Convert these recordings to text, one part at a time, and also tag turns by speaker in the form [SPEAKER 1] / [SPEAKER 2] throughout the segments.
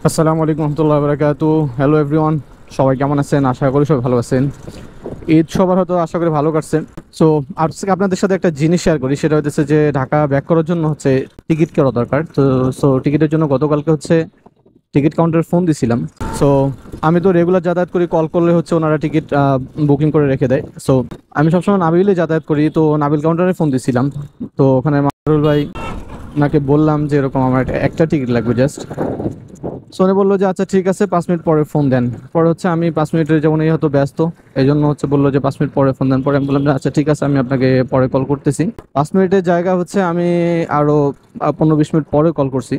[SPEAKER 1] আসসালামু আলাইকুম রহমতুল্লাহ বারাকাতু। হ্যালো এভরিওয়ান, সবাই কেমন আছেন? আশা করি সবাই ভালো আছেন। ঈদ সবার হয়তো আশা করি ভালো কাটছে। সো আজকে আপনাদের সাথে একটা জিনিস শেয়ার করি, সেটা হচ্ছে যে ঢাকা ব্যাক করার জন্য হচ্ছে টিকিট করা দরকার। তো টিকিটের জন্য গতকালকে হচ্ছে টিকিট কাউন্টারে ফোন দিছিলাম। সো আমি তো রেগুলার যাতায়াত করি, কল করলে হচ্ছে ওনারা টিকিট বুকিং করে রেখে দেয়। সো আমি সবসময় নাবিলে যাতায়াত করি, তো নাবিল কাউন্টারে ফোন দিছিলাম। তো ওখানে মারুল ভাই ওনাকে বললাম যে এরকম আমার একটা টিকিট লাগবে জাস্ট। সোনি বললো যে আচ্ছা ঠিক আছে, 5 মিনিট পরে ফোন দেন। পরে হচ্ছে আমি 5 মিনিটের যেমন এই হয়তো ব্যস্ত, এই জন্য হচ্ছে বললো যে 5 মিনিট পরে ফোন দেন। পরে আমি বললাম যে আচ্ছা ঠিক আছে, আমি আপনাকে পরে কল করতেছি। 5 মিনিটের জায়গা হচ্ছে আমি আরো 15-20 মিনিট পরে কল করছি,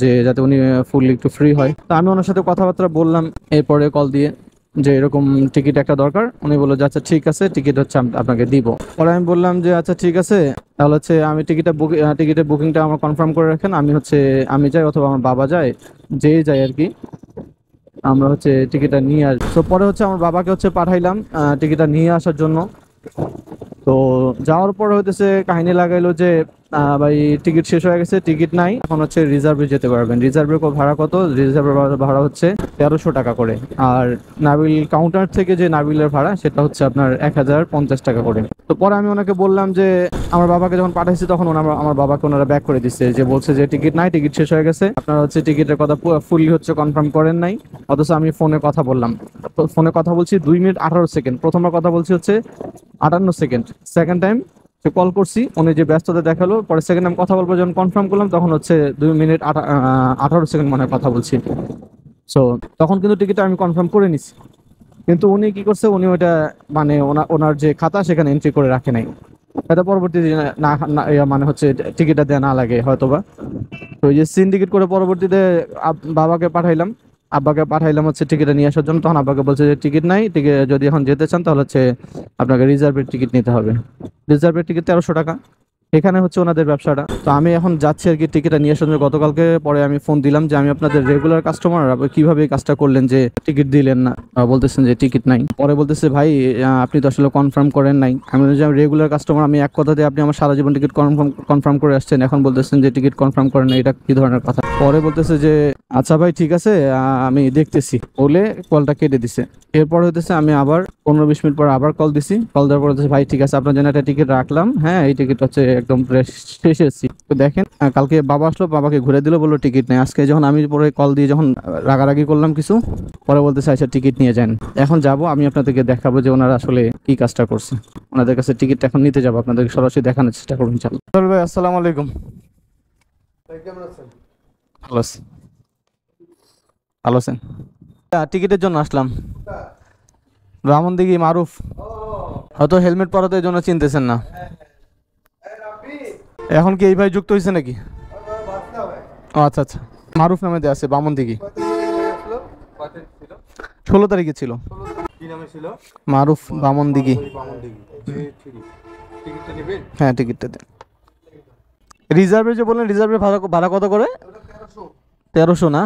[SPEAKER 1] যে যাতে উনি ফুললি একটু ফ্রি হয়। তো আমি ওনার সাথে কথাবার্তা বললাম এরপরে কল দিয়ে যে এরকম টিকিট একটা দরকার। উনি বললো যে আচ্ছা ঠিক আছে, টিকিট হচ্ছে আপনাকে দিব। পরে আমি বললাম যে আচ্ছা ঠিক আছে, তাহলে হচ্ছে আমি টিকিটের বুকিংটা আমার কনফার্ম করে রাখেন। আমি যাই অথবা আমার বাবা যায়, যেই যাই আর কি, আমরা হচ্ছে টিকিটটা নিয়ে আসবো। তো পরে হচ্ছে আমার বাবাকে হচ্ছে পাঠাইলাম টিকিটটা নিয়ে আসার জন্য। তো যাওয়ার পরে হইতেছে কাহিনী লাগাইলো যে ভাই টিকিট শেষ হয়ে গেছে, টিকিট নাই, এখন হচ্ছে রিজার্ভে যেতে পারবেন। রিজার্ভের ভাড়া কত? রিজার্ভের ভাড়া হচ্ছে 1300 টাকা করে। আর নাবিল কাউন্টার থেকে যে নাবিলের ভাড়া সেটা হচ্ছে আপনার 1050 টাকা করে। তো পরে আমি ওনাকে বললাম যে আমার বাবাকে যখন পাঠাইছি তখন আমার বাবাকে ওনারা ব্যাক করে দিচ্ছে, যে বলছে যে টিকিট নাই, টিকিট শেষ হয়ে গেছে, আপনারা হচ্ছে টিকিটের কথা ফুললি হচ্ছে কনফার্ম করেন নাই। অথচ আমি ফোনে কথা বললাম, ফোনে কথা বলছি 2 মিনিট 18 সেকেন্ড, প্রথমবার কথা বলছি হচ্ছে 58 সেকেন্ড। সেকেন্ড টাইম কল করছি, উনি যে ব্যস্ততা দেখালো, পরে সেকেন্ড টাইম কথা বলবো যখন কনফার্ম করলাম তখন হচ্ছে 2 মিনিট 18 সেকেন্ড মানে কথা বলছি। সো তখন কিন্তু টিকিটটা আমি কনফার্ম করে নিছি, কিন্তু উনি কি করছে, উনি ওটা মানে ওনার যে খাতা সেখানে এন্ট্রি করে রাখে নাই। এটা পরবর্তী মানে হচ্ছে টিকিটটা দেওয়া না লাগে হয়তোবা। তো ওই যে সিন্ডিকেট করে পরবর্তীতে বাবাকে পাঠাইলাম, আব্বাকে পাঠাইলাম হচ্ছে টিকিটটা নিয়ে আসার জন্য। তখন আব্বাকে বলছে যে টিকিট নাই, টিকিট যদি এখন যেতে চান তাহলে হচ্ছে আপনাকে রিজার্ভের টিকিট নিতে হবে। রিজার্ভের টিকিট 1300 টাকা। এখানে হচ্ছে ওনাদের ব্যবসাটা। তো আমি এখন যাচ্ছি আর কি টিকিটটা নিয়ে আসার জন্য। গতকালকে পরে আমি ফোন দিলাম যে আমি আপনাদের রেগুলার কাস্টমার, কিভাবে এই কাজটা করলেন যে টিকিট দিলেন না? বলতেছেন যে টিকিট নাই। পরে বলতেছে ভাই আপনি তো আসলে কনফার্ম করেন নাই। আমি বলছি যে আমি রেগুলার কাস্টমার, আমি এক কথাতে আপনি আমার সারা জীবন টিকিট কনফার্ম করে আসছেন, এখন বলতেছেন যে টিকিট কনফার্ম করেন নাই, এটা কি ধরনের কথা? পরে বলতেছে যে আচ্ছা ভাই ঠিক আছে, আমি দেখতেছি বলে কলটা কেটে দিছে। এরপর হইতেছে আমি আবার 15-20 মিনিট পর আবার কল দিছি। কল দেওয়ার পর হচ্ছে ভাই ঠিক আছে, আপনার জন্য একটা টিকিট রাখলাম, হ্যাঁ এই টিকিট হচ্ছে একদম শেষ এসেছি। তো দেখেন কালকে বাবা আসলো, বাবাকে ঘুরে দিল, বললো টিকিট নেই। আজকে যখন আমি পরে কল দিয়ে যখন রাগারাগি করলাম কিছু, পরে বলতেছে আচ্ছা টিকিট নিয়ে যান। এখন যাব, আমি আপনাদেরকে দেখাবো যে ওনারা আসলে কি কাজটা করছে। ওনাদের কাছে টিকিটটা এখন নিতে যাবো, আপনাদেরকে সরাসরি দেখানোর চেষ্টা করুন। চল ভাই, আসসালামু আলাইকুম।
[SPEAKER 2] কেমন আছেন?
[SPEAKER 1] ভালো আছি। ভালো আছেন? টিকিটের জন্য আসলাম। ব্রাহ্মণদিঘি মারুফ, হয়তো হেলমেট পরাতে এই জন্য চিনতেছেন না। এখন কি এই ভাই যুক্ত হয়েছে নাকি? ও আচ্ছা আচ্ছা, মারুফ নামে দেওয়া আছে ব্রাহ্মণদিঘি। 16 তারিখে ছিল মারুফ ব্রাহ্মণদিঘি। হ্যাঁ টিকিটটা দেন। রিজার্ভে যে বললেন, রিজার্ভে ভাড়া কত করে? 1300 না?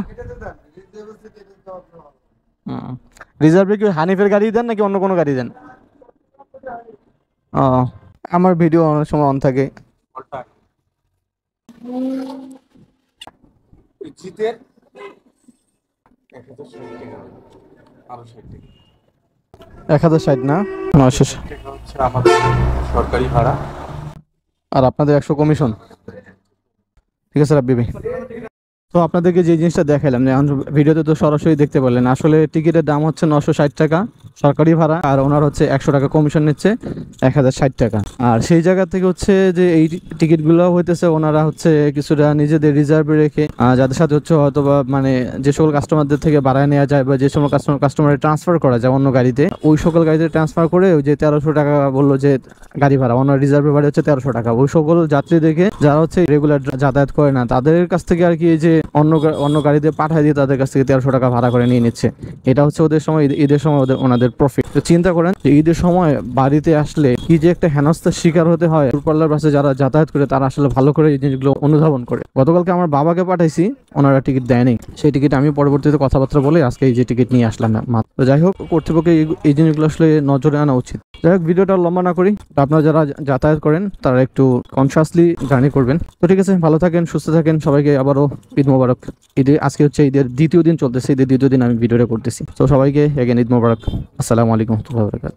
[SPEAKER 1] রিজার্ভে কি হানিফের গাড়ি দেন নাকি অন্য কোনো গাড়ি দেন? ও, আমার ভিডিও অনেক সময় অন থাকে।
[SPEAKER 2] জিতের
[SPEAKER 1] 1060 না? 900
[SPEAKER 2] হচ্ছে আমাদের সরকারি ভাড়া,
[SPEAKER 1] আর আপনাদের 100 কমিশন। ঠিক আছে রাব্বি ভাই। তো আপনাদেরকে যে জিনিসটা দেখালাম, ভিডিওতে তো সরাসরি দেখতে পারলেন, আসলে টিকিটের দাম হচ্ছে 960 টাকা সরকারি ভাড়া, আর ওনার হচ্ছে 100 টাকা কমিশন নিচ্ছে, 1060 টাকা। আর সেই জায়গা থেকে হচ্ছে যে এই টিকিটগুলো হইতেছে ওনারা হচ্ছে কিছুটা নিজেদের রিজার্ভে রেখে, যাদের সাথে হচ্ছে হয়তো বা মানে যে সকল কাস্টমারদের থেকে ভাড়ায় নেওয়া যায় বা যে সময় কাস্টমারে ট্রান্সফার করা যায় অন্য গাড়িতে, ওই সকল গাড়িতে ট্রান্সফার করে ওই যে 1300 টাকা বললো যে গাড়ি ভাড়া, ওনার রিজার্ভে ভাড়া হচ্ছে 1300 টাকা। ওই সকল যাত্রী দেখে যারা হচ্ছে রেগুলার যাতায়াত করে না, তাদের কাছ থেকে আর কি যে অন্য গাড়িতে পাঠিয়ে দিয়ে তাদের কাছ থেকে 1300 টাকা ভাড়া করে নিয়ে নিচ্ছে। এটা হচ্ছে ওদের সময়, ঈদের সময় ওনাদের প্রফিট। তো চিন্তা করেন যে ঈদের সময় বাড়িতে আসলে কি যে একটা হেনস্থার শিকার হতে হয়। দূরপাল্লার বাসে যারা যাতায়াত করে তারা আসলে ভালো করে এই জিনিসগুলো অনুধাবন করে। গতকালকে আমার বাবাকে পাঠাইছি, ওনারা টিকিট দেয়নি। সেই টিকিট আমি পরবর্তীতে কথাবার্তা বলে আজকে এই যে টিকিট নিয়ে আসলাম মাত্র। তো যাই হোক, কর্তৃপক্ষের এই জিনিসগুলো আসলে নজরে আনা উচিত। যাই হোক, ভিডিওটা লম্বা না করি, আপনারা যারা যাতায়াত করেন তারা একটু কনসিয়াসলি জার্নি করবেন। তো ঠিক আছে, ভালো থাকেন, সুস্থ থাকেন, সবাইকে আবারও ঈদ মোবারক। আজকে হচ্ছে ঈদের দ্বিতীয় দিন চলতেছে, ঈদের দ্বিতীয় দিন আমি ভিডিওটা করতেছি। তো সবাইকে এগেন ঈদ মোবারক। আসসালামু আলাইকুম ওয়া রাহমাতুল্লাহি ওয়া বারাকাতুহু।